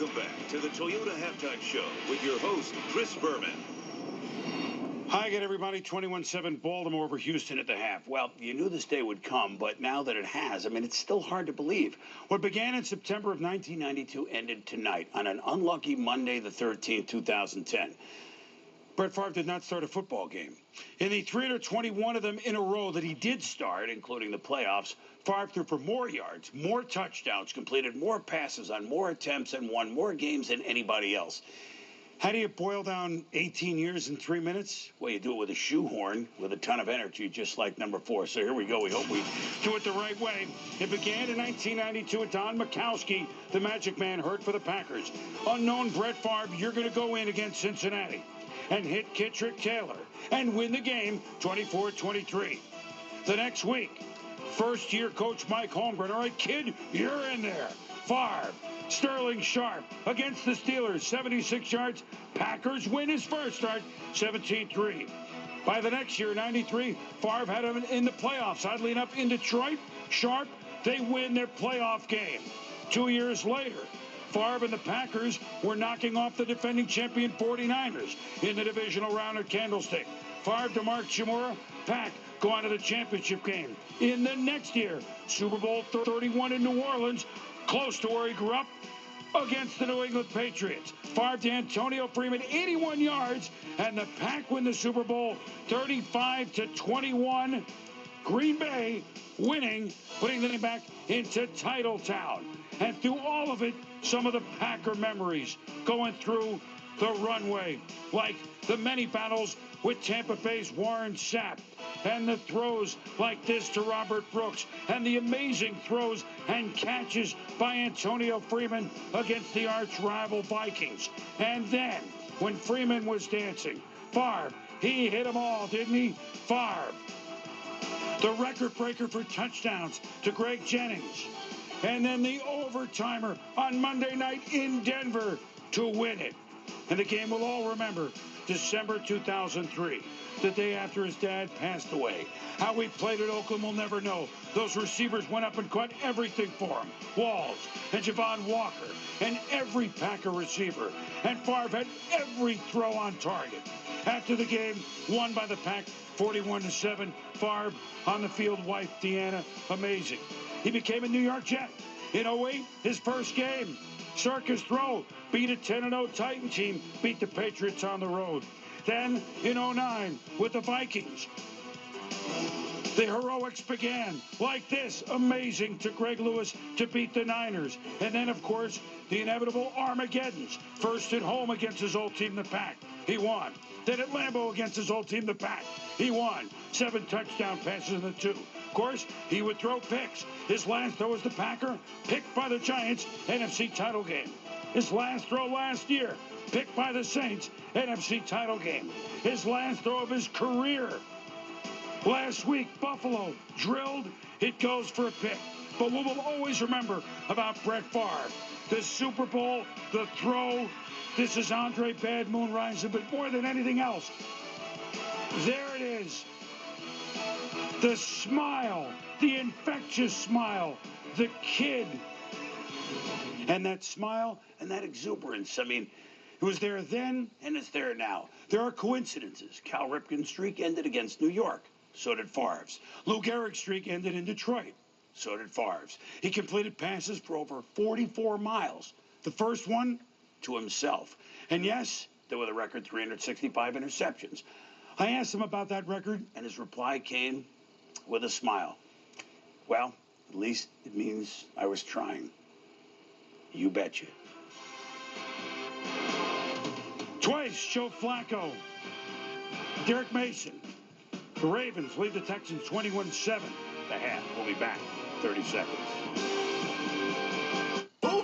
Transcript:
Welcome back to the Toyota Halftime Show with your host, Chris Berman. Hi again, everybody. 21-7 Baltimore over Houston at the half. Well, you knew this day would come, but now that it has, I mean, it's still hard to believe. What began in September of 1992 ended tonight on an unlucky Monday the 13th, 2010. Brett Favre did not start a football game. In the 321 of them in a row that he did start, including the playoffs, Favre threw for more yards, more touchdowns, completed more passes on more attempts, and won more games than anybody else. How do you boil down 18 years in 3 minutes? Well, you do it with a shoehorn with a ton of energy, just like number 4. So here we go. We hope we do it the right way. It began in 1992 with Don Majkowski, the Magic Man, hurt for the Packers. Unknown Brett Favre, you're going to go in against Cincinnati and hit Kittrick Taylor and win the game 24-23. The next week, first-year coach Mike Holmgren. All right, kid, you're in there. Favre, Sterling Sharp against the Steelers, 76 yards. Packers win his first start, 17-3. By the next year, 93, Favre had him in the playoffs. Oddly enough, in Detroit, Sharp, they win their playoff game. 2 years later, Favre and the Packers were knocking off the defending champion 49ers in the divisional round at Candlestick. Favre, DeMarc Chimura, Pack go on to the championship game. In the next year, Super Bowl 31 in New Orleans, close to where he grew up, against the New England Patriots. Favre to Antonio Freeman, 81 yards, and the Pack win the Super Bowl 35-21. Green Bay winning, putting them back into Title Town. And through all of it, some of the Packer memories going through the runway, like the many battles with Tampa Bay's Warren Sapp, and the throws like this to Robert Brooks, and the amazing throws and catches by Antonio Freeman against the arch-rival Vikings. And then, when Freeman was dancing, Favre, he hit them all, didn't he? Favre, the record breaker for touchdowns to Greg Jennings. And then the overtimer on Monday night in Denver to win it. And the game we'll all remember, December 2003, the day after his dad passed away. How we played at Oakland, we'll never know. Those receivers went up and caught everything for him. Walls and Javon Walker and every Packer receiver. And Favre had every throw on target. After the game, won by the Pack 41-7. Favre on the field, wife Deanna, amazing. He became a New York Jet. In 08, his first game, circus throw, beat a 10-0 Titan team, beat the Patriots on the road. Then, in 09, with the Vikings, the heroics began like this, amazing, to Greg Lewis to beat the Niners. And then, of course, the inevitable Armageddons. First at home against his old team, the Pack. He won. Then at Lambeau against his old team, the Pack. He won. 7 touchdown passes in the 2. Of course, he would throw picks. His last throw as the Packer, picked by the Giants, NFC title game. His last throw last year, picked by the Saints, NFC title game. His last throw of his career. Last week, Buffalo, drilled, it goes for a pick. But what we'll always remember about Brett Favre, the Super Bowl, the throw, this is Andre Bad Moon Rising, but more than anything else, there it is. The smile, the infectious smile, the kid. And that smile and that exuberance, I mean, it was there then and it's there now. There are coincidences. Cal Ripken's streak ended against New York. So did Favre's. Lou Gehrig's streak ended in Detroit. So did Favre's. He completed passes for over 44 miles. The first one to himself. And yes, there were the record 365 interceptions. I asked him about that record, and his reply came with a smile. Well, at least it means I was trying. You betcha. Twice, Joe Flacco. Derek Mason. The Ravens lead the Texans 21-7. The half. We'll be back. 30 seconds.